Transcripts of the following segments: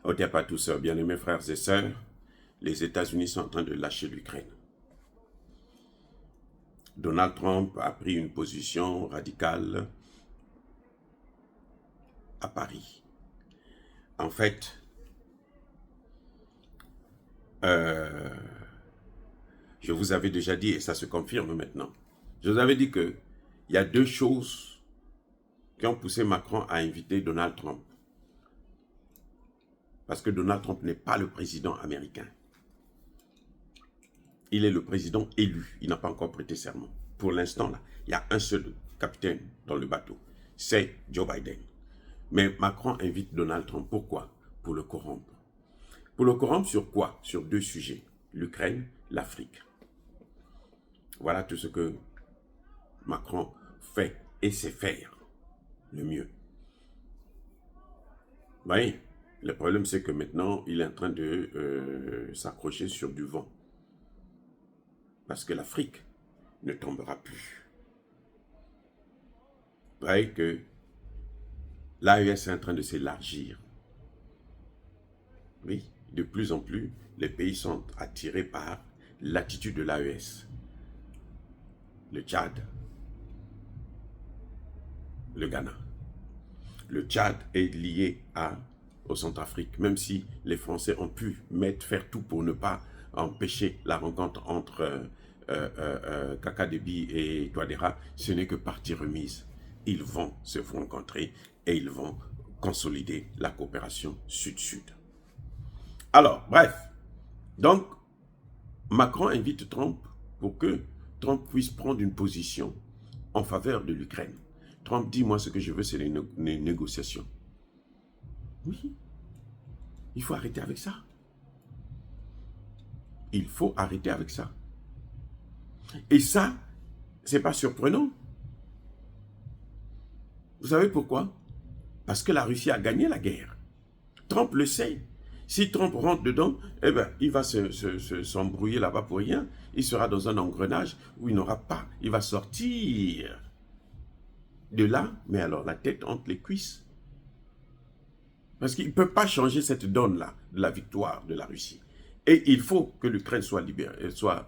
Au départ, à tous, bien-aimés frères et sœurs, les États-Unis sont en train de lâcher l'Ukraine. Donald Trump a pris une position radicale à Paris. En fait, je vous avais déjà dit, et ça se confirme maintenant, je vous avais dit qu'il y a deux choses qui ont poussé Macron à inviter Donald Trump. Parce que Donald Trump n'est pas le président américain. Il est le président élu. Il n'a pas encore prêté serment. Pour l'instant, là, il y a un seul capitaine dans le bateau. C'est Joe Biden. Mais Macron invite Donald Trump. Pourquoi? Pour le corrompre. Pour le corrompre sur quoi? Sur deux sujets. L'Ukraine, l'Afrique. Voilà tout ce que Macron fait et sait faire le mieux. Vous voyez, le problème c'est que maintenant, il est en train de s'accrocher sur du vent. Parce que l'Afrique ne tombera plus. Vous voyez que l'AES est en train de s'élargir. Oui, de plus en plus, les pays sont attirés par l'attitude de l'AES. Le Tchad, le Ghana. Le Tchad est lié au Centrafrique, même si les Français ont pu faire tout pour ne pas empêcher la rencontre entre Kaka Déby et Touadéra, ce n'est que partie remise. Ils vont se rencontrer et ils vont consolider la coopération sud-sud. Alors, bref, donc, Macron invite Trump pour que Trump puisse prendre une position en faveur de l'Ukraine. Trump dit, moi, ce que je veux, c'est les négociations. Oui, il faut arrêter avec ça. Il faut arrêter avec ça. Et ça, c'est pas surprenant. Vous savez pourquoi? Parce que la Russie a gagné la guerre. Trump le sait. Si Trump rentre dedans, eh ben, il va s'embrouiller là-bas pour rien. Il sera dans un engrenage où il n'aura pas. Il va sortir de là, mais alors la tête entre les cuisses. Parce qu'il ne peut pas changer cette donne-là de la victoire de la Russie. Et il faut que l'Ukraine soit libérée, soit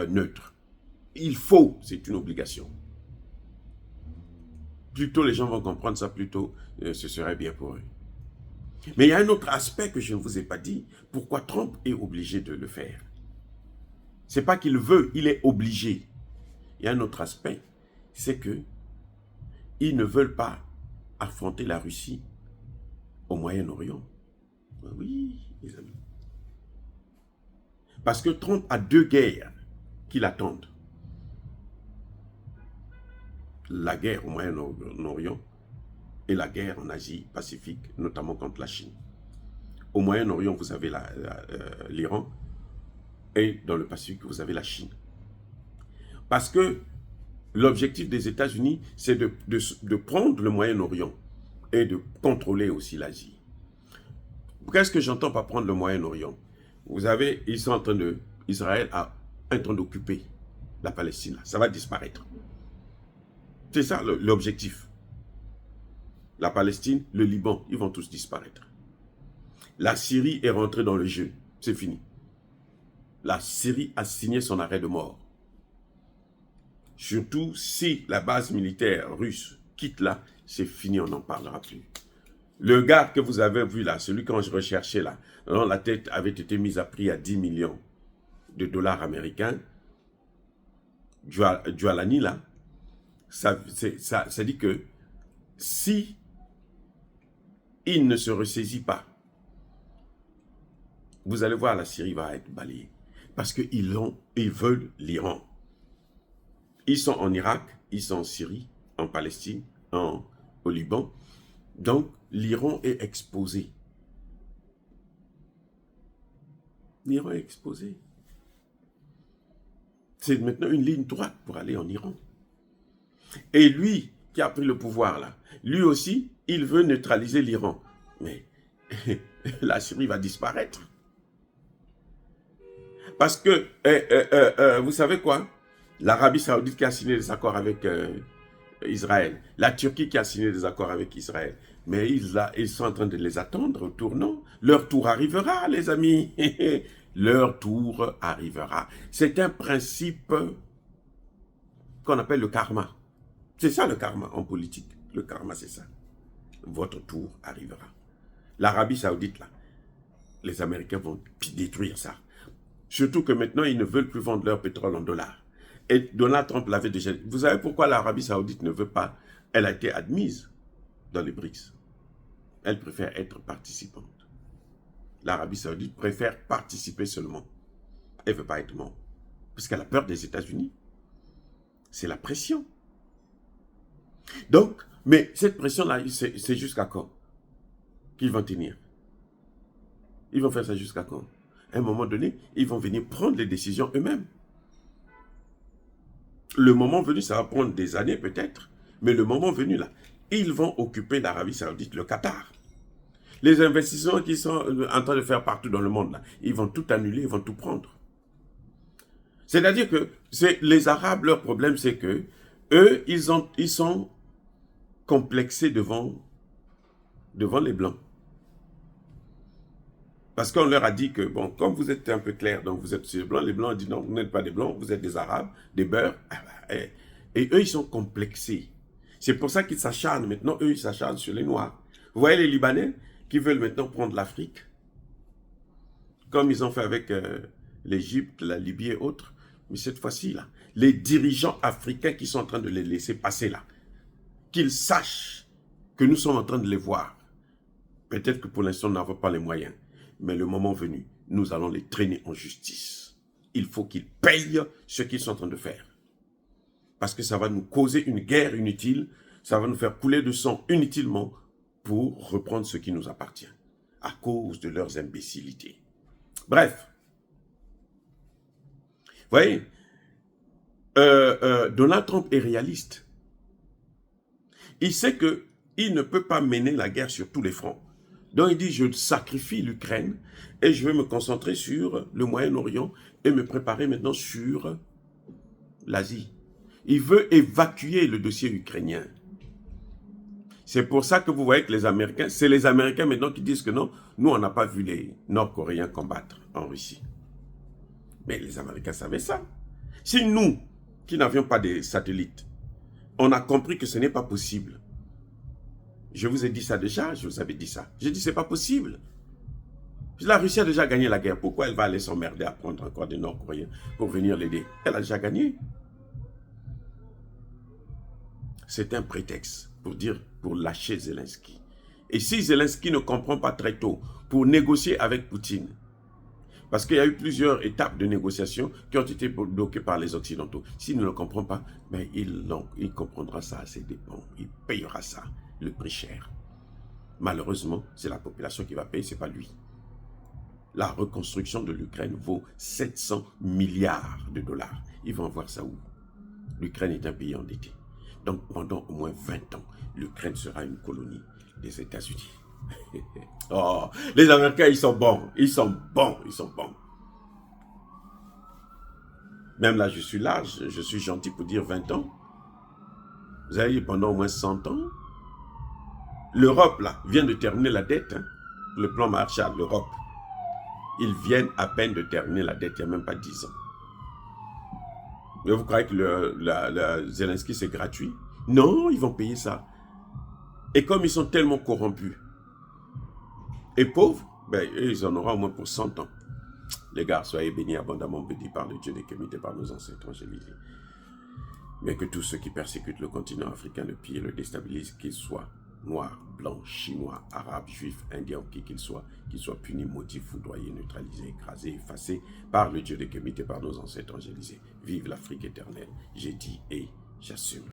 neutre. Il faut, c'est une obligation. Plus tôt les gens vont comprendre ça, plus tôt ce serait bien pour eux. Mais il y a un autre aspect que je ne vous ai pas dit. Pourquoi Trump est obligé de le faire? Ce n'est pas qu'il veut, il est obligé. Il y a un autre aspect, c'est que ils ne veulent pas affronter la Russie au Moyen-Orient. Oui, les amis. Parce que Trump a deux guerres qui l'attendent. La guerre au Moyen-Orient et la guerre en Asie-Pacifique, notamment contre la Chine. Au Moyen-Orient, vous avez l'Iran et dans le Pacifique, vous avez la Chine. Parce que l'objectif des États-Unis, c'est de prendre le Moyen-Orient et de contrôler aussi l'Asie. Qu'est-ce que j'entends par prendre le Moyen-Orient? Vous avez, ils sont en train de, Israël est en train d'occuper la Palestine. Ça va disparaître. C'est ça l'objectif. La Palestine, le Liban, ils vont tous disparaître. La Syrie est rentrée dans le jeu. C'est fini. La Syrie a signé son arrêt de mort. Surtout si la base militaire russe quitte là, c'est fini, on n'en parlera plus. Le gars que vous avez vu là, celui que je recherchais là, dont la tête avait été mise à prix à 10 millions de dollars américains, Djwalani là, ça dit que si il ne se ressaisit pas, vous allez voir, la Syrie va être balayée. Parce qu'ils veulent l'Iran. Ils sont en Irak, ils sont en Syrie, en Palestine, au Liban. Donc, l'Iran est exposé. L'Iran est exposé. C'est maintenant une ligne droite pour aller en Iran. Et lui, qui a pris le pouvoir là, lui aussi, il veut neutraliser l'Iran. Mais la Syrie va disparaître. Parce que, vous savez quoi? L'Arabie Saoudite qui a signé des accords avec Israël, la Turquie qui a signé des accords avec Israël, Mais ils sont en train de les attendre au tournant. Leur tour arrivera, les amis. Leur tour arrivera. C'est un principe qu'on appelle le karma. C'est ça le karma en politique. Le karma, c'est ça. Votre tour arrivera. L'Arabie Saoudite, là, les Américains vont détruire ça. Surtout que maintenant, ils ne veulent plus vendre leur pétrole en dollars. Et Donald Trump l'avait déjà dit. Vous savez pourquoi l'Arabie Saoudite ne veut pas? Elle a été admise dans les BRICS. Elle préfère être participante. L'Arabie Saoudite préfère participer seulement. Elle ne veut pas être membre. Parce qu'elle a peur des États-Unis. C'est la pression. Donc, mais cette pression-là, c'est jusqu'à quand qu'ils vont tenir? Ils vont faire ça jusqu'à quand? À un moment donné, ils vont venir prendre les décisions eux-mêmes. Le moment venu, ça va prendre des années peut-être, mais le moment venu là, ils vont occuper l'Arabie Saoudite, le Qatar. Les investissements qu'ils sont en train de faire partout dans le monde là, ils vont tout annuler, ils vont tout prendre. C'est-à-dire que les Arabes, leur problème c'est que eux, ils sont complexés devant les Blancs. Parce qu'on leur a dit que, bon, comme vous êtes un peu clair, donc vous êtes sur les Blancs, les Blancs ont dit non, vous n'êtes pas des Blancs, vous êtes des Arabes, des Beurs. Et eux, ils sont complexés. C'est pour ça qu'ils s'acharnent. Maintenant, eux, ils s'acharnent sur les Noirs. Vous voyez les Libanais qui veulent maintenant prendre l'Afrique, comme ils ont fait avec l'Égypte, la Libye et autres. Mais cette fois-ci, là, les dirigeants africains qui sont en train de les laisser passer là, qu'ils sachent que nous sommes en train de les voir. Peut-être que pour l'instant, nous n'avons pas les moyens. Mais le moment venu, nous allons les traîner en justice. Il faut qu'ils payent ce qu'ils sont en train de faire. Parce que ça va nous causer une guerre inutile, ça va nous faire couler de sang inutilement pour reprendre ce qui nous appartient, à cause de leurs imbécilités. Bref. Vous voyez, Donald Trump est réaliste. Il sait qu'il ne peut pas mener la guerre sur tous les fronts. Donc il dit, je sacrifie l'Ukraine et je vais me concentrer sur le Moyen-Orient et me préparer maintenant sur l'Asie. Il veut évacuer le dossier ukrainien. C'est pour ça que vous voyez que les Américains, c'est les Américains maintenant qui disent que non, nous on n'a pas vu les Nord-Coréens combattre en Russie. Mais les Américains savaient ça. Si nous, qui n'avions pas de satellites, on a compris que ce n'est pas possible. Je vous ai dit ça déjà, je vous avais dit ça. J'ai dit c'est pas possible. La Russie a déjà gagné la guerre. Pourquoi elle va aller s'emmerder à prendre encore des Nord-Coréens pour venir l'aider? Elle a déjà gagné. C'est un prétexte pour lâcher Zelensky. Et si Zelensky ne comprend pas très tôt pour négocier avec Poutine, parce qu'il y a eu plusieurs étapes de négociation qui ont été bloquées par les Occidentaux. S'il ne le comprend pas, ben il comprendra ça à ses dépens. Il payera ça, le prix cher. Malheureusement, c'est la population qui va payer, ce n'est pas lui. La reconstruction de l'Ukraine vaut 700 milliards de dollars. Ils vont voir ça où? L'Ukraine est un pays endetté. Donc pendant au moins 20 ans, l'Ukraine sera une colonie des États-Unis. Oh, les Américains, ils sont bons. Ils sont bons, ils sont bons. Même là, je suis large, je suis gentil pour dire 20 ans. Vous avez pendant au moins 100 ans. L'Europe, là, vient de terminer la dette. Hein. Le plan Marshall, l'Europe. Ils viennent à peine de terminer la dette, il n'y a même pas 10 ans. Mais vous croyez que Zelensky, c'est gratuit? Non, ils vont payer ça. Et comme ils sont tellement corrompus et pauvres, ben, ils en auront au moins pour 100 ans. Les gars, soyez bénis, abondamment bénis par le Dieu des Kémites et par nos ancêtres angélisés. Mais que tous ceux qui persécutent le continent africain, le pillent, le déstabilisent, qu'ils soient noirs, blancs, chinois, arabes, juifs, indiens, qui qu'ils soient punis, maudits, foudroyés, neutralisés, écrasés, effacés par le Dieu des Kémites et par nos ancêtres angélisés. Vive l'Afrique éternelle, j'ai dit et j'assume.